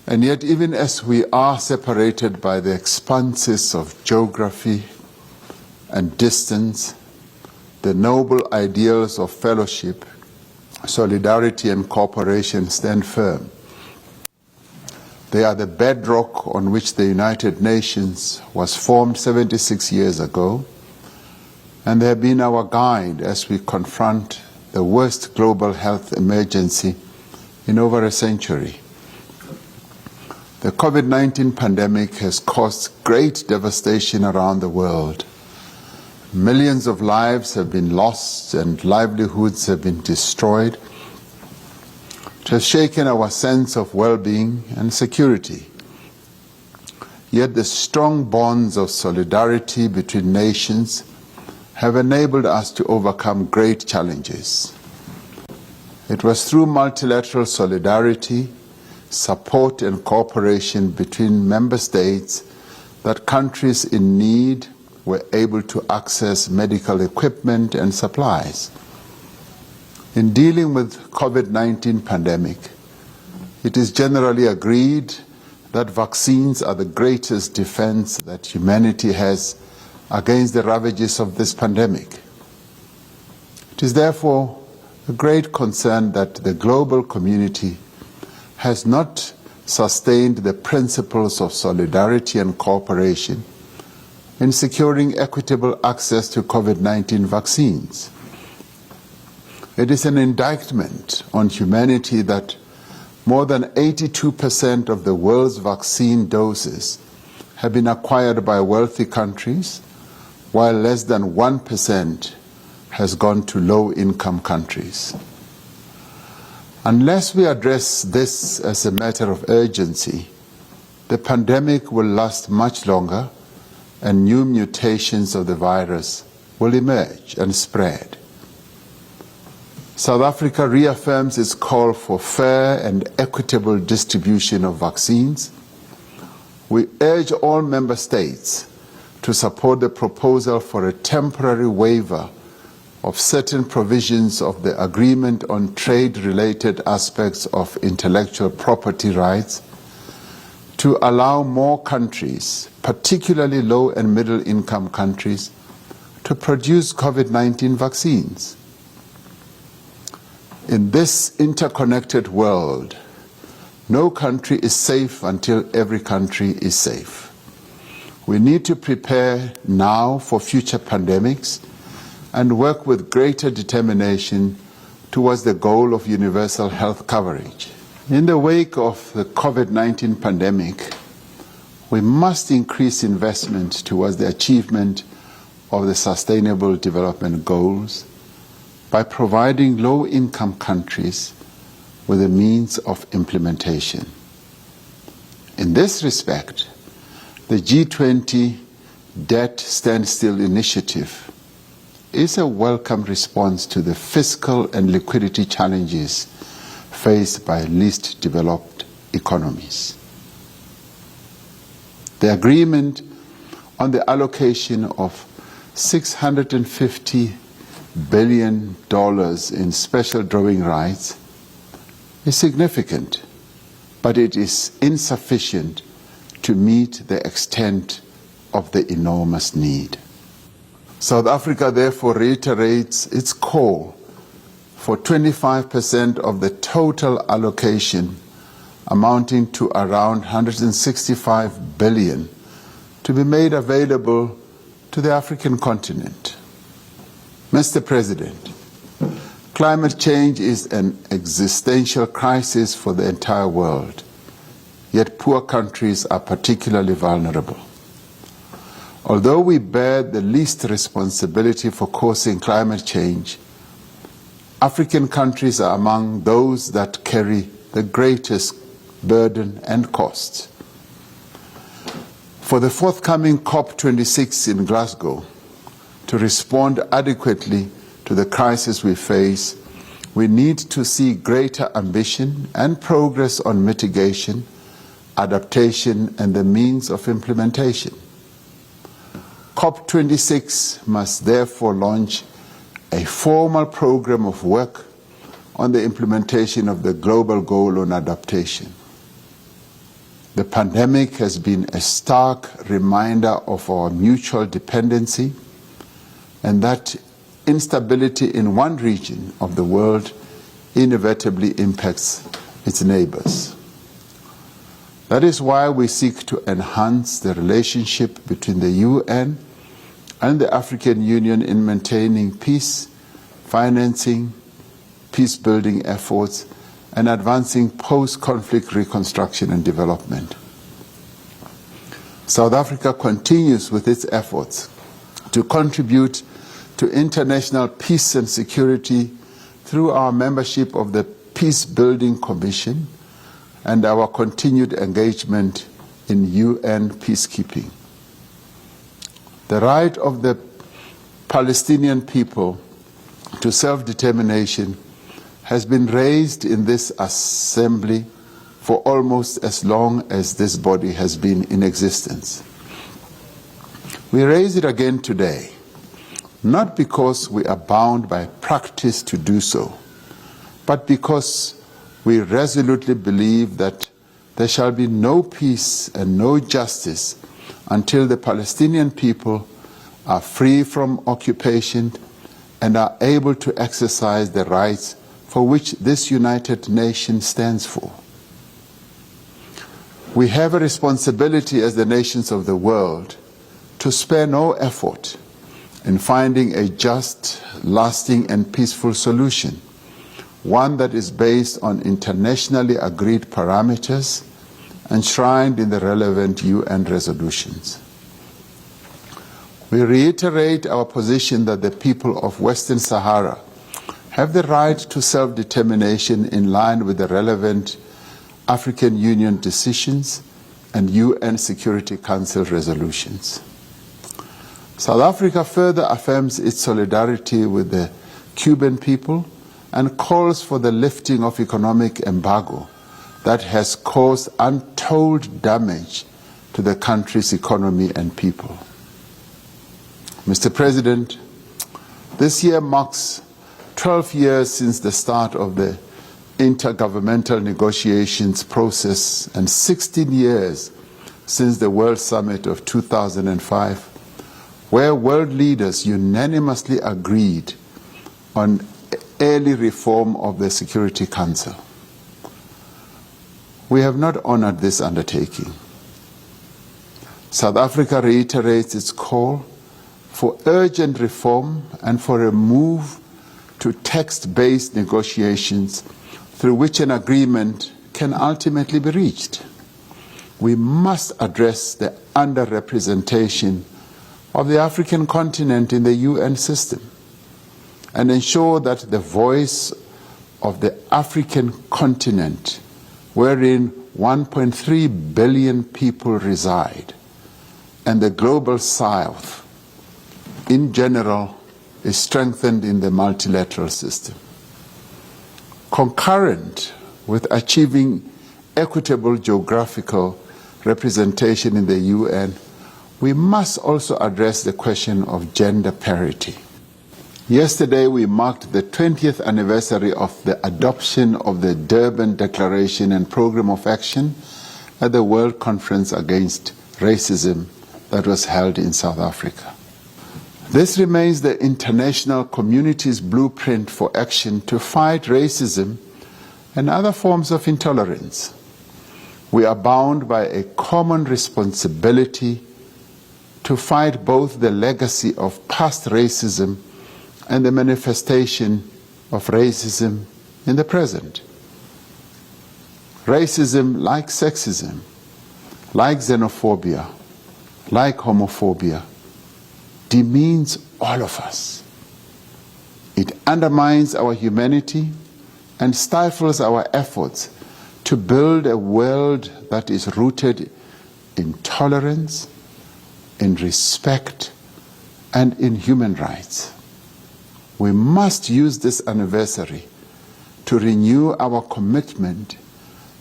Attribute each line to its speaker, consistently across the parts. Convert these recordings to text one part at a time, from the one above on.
Speaker 1: And yet, even as we are separated by the expanses of geography and distance, the noble ideals of fellowship, solidarity, and cooperation stand firm. They are the bedrock on which the United Nations was formed 76 years ago, and they have been our guide as we confront the worst global health emergency in over a century. The COVID-19 pandemic has caused great devastation around the world. Millions of lives have been lost and livelihoods have been destroyed. It has shaken our sense of well-being and security. Yet the strong bonds of solidarity between nations have enabled us to overcome great challenges. It was through multilateral solidarity, support and cooperation between member states that countries in need were able to access medical equipment and supplies. In dealing with COVID-19 pandemic, it is generally agreed that vaccines are the greatest defense that humanity has against the ravages of this pandemic. It is therefore a great concern that the global community has not sustained the principles of solidarity and cooperation in securing equitable access to COVID-19 vaccines. It is an indictment on humanity that more than 82% of the world's vaccine doses have been acquired by wealthy countries, while less than 1% has gone to low-income countries. Unless we address this as a matter of urgency, the pandemic will last much longer and new mutations of the virus will emerge and spread. South Africa reaffirms its call for fair and equitable distribution of vaccines. We urge all member states to support the proposal for a temporary waiver of certain provisions of the Agreement on Trade-Related Aspects of Intellectual Property Rights to allow more countries, particularly low and middle-income countries, to produce COVID-19 vaccines. In this interconnected world, no country is safe until every country is safe. We need to prepare now for future pandemics and work with greater determination towards the goal of universal health coverage. In the wake of the COVID-19 pandemic, we must increase investment towards the achievement of the Sustainable Development Goals by providing low-income countries with the means of implementation. In this respect, the G20 Debt Standstill Initiative is a welcome response to the fiscal and liquidity challenges faced by least developed economies. The agreement on the allocation of $650 billion in special drawing rights is significant, but it is insufficient to meet the extent of the enormous need. South Africa therefore reiterates its call for 25% of the total allocation, amounting to around $165 billion, to be made available to the African continent. Mr. President, climate change is an existential crisis for the entire world, yet poor countries are particularly vulnerable. Although we bear the least responsibility for causing climate change, African countries are among those that carry the greatest burden and costs. For the forthcoming COP26 in Glasgow, to respond adequately to the crisis we face, we need to see greater ambition and progress on mitigation, adaptation, and the means of implementation. COP26 must therefore launch a formal program of work on the implementation of the global goal on adaptation. The pandemic has been a stark reminder of our mutual dependency, and that instability in one region of the world inevitably impacts its neighbors. That is why we seek to enhance the relationship between the UN and the African Union in maintaining peace, financing peace-building efforts, and advancing post-conflict reconstruction and development. South Africa continues with its efforts to contribute to international peace and security through our membership of the Peace Building Commission and our continued engagement in UN peacekeeping. The right of the Palestinian people to self-determination has been raised in this assembly for almost as long as this body has been in existence. We raise it again today, not because we are bound by practice to do so, but because we resolutely believe that there shall be no peace and no justice until the Palestinian people are free from occupation and are able to exercise the rights for which this United Nation stands for. We have a responsibility as the nations of the world to spare no effort in finding a just, lasting, and peaceful solution, one that is based on internationally agreed parameters enshrined in the relevant UN resolutions. We reiterate our position that the people of Western Sahara have the right to self-determination in line with the relevant African Union decisions and UN Security Council resolutions. South Africa further affirms its solidarity with the Cuban people and calls for the lifting of economic embargo that has caused untold damage to the country's economy and people. Mr. President, this year marks 12 years since the start of the intergovernmental negotiations process and 16 years since the World Summit of 2005, where world leaders unanimously agreed on early reform of the Security Council. We have not honored this undertaking. South Africa reiterates its call for urgent reform and for a move to text-based negotiations through which an agreement can ultimately be reached. We must address the underrepresentation of the African continent in the UN system and ensure that the voice of the African continent, wherein 1.3 billion people reside, and the global South in general is strengthened in the multilateral system. Concurrent with achieving equitable geographical representation in the UN, we must also address the question of gender parity. Yesterday we marked the 20th anniversary of the adoption of the Durban Declaration and Programme of Action at the World Conference Against Racism that was held in South Africa. This remains the international community's blueprint for action to fight racism and other forms of intolerance. We are bound by a common responsibility to fight both the legacy of past racism and the manifestation of racism in the present. Racism, like sexism, like xenophobia, like homophobia, demeans all of us. It undermines our humanity and stifles our efforts to build a world that is rooted in tolerance, in respect, and in human rights. We must use this anniversary to renew our commitment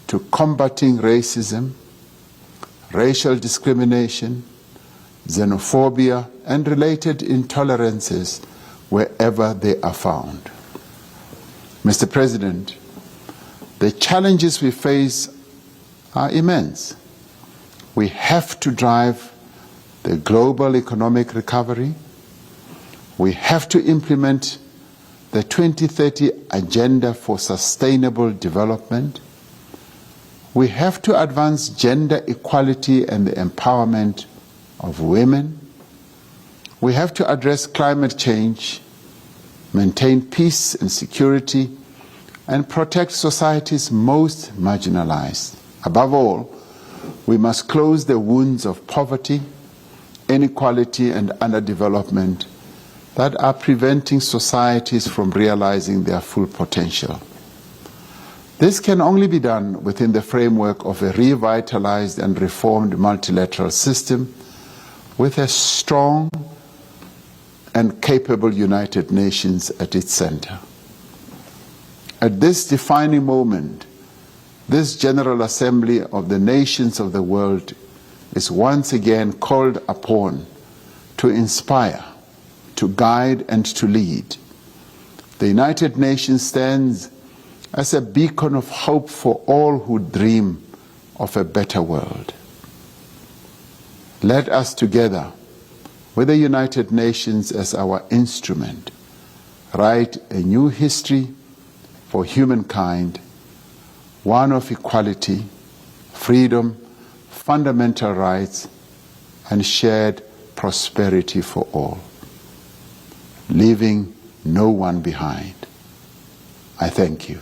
Speaker 1: to combating racism, racial discrimination, xenophobia, and related intolerances wherever they are found. Mr. President, the challenges we face are immense, We have to drive the global economic recovery. We have to implement the 2030 Agenda for Sustainable Development. We have to advance gender equality and the empowerment of women. We have to address climate change, maintain peace and security, and protect society's most marginalized. Above all, we must close the wounds of poverty, inequality, and underdevelopment that are preventing societies from realizing their full potential. This can only be done within the framework of a revitalized and reformed multilateral system with a strong and capable United Nations at its center. At this defining moment, this General Assembly of the nations of the world is once again called upon to inspire, to guide, and to lead. The United Nations stands as a beacon of hope for all who dream of a better world. Let us together, with the United Nations as our instrument, write a new history for humankind, one of equality, freedom, fundamental rights, and shared prosperity for all, leaving no one behind. I thank you.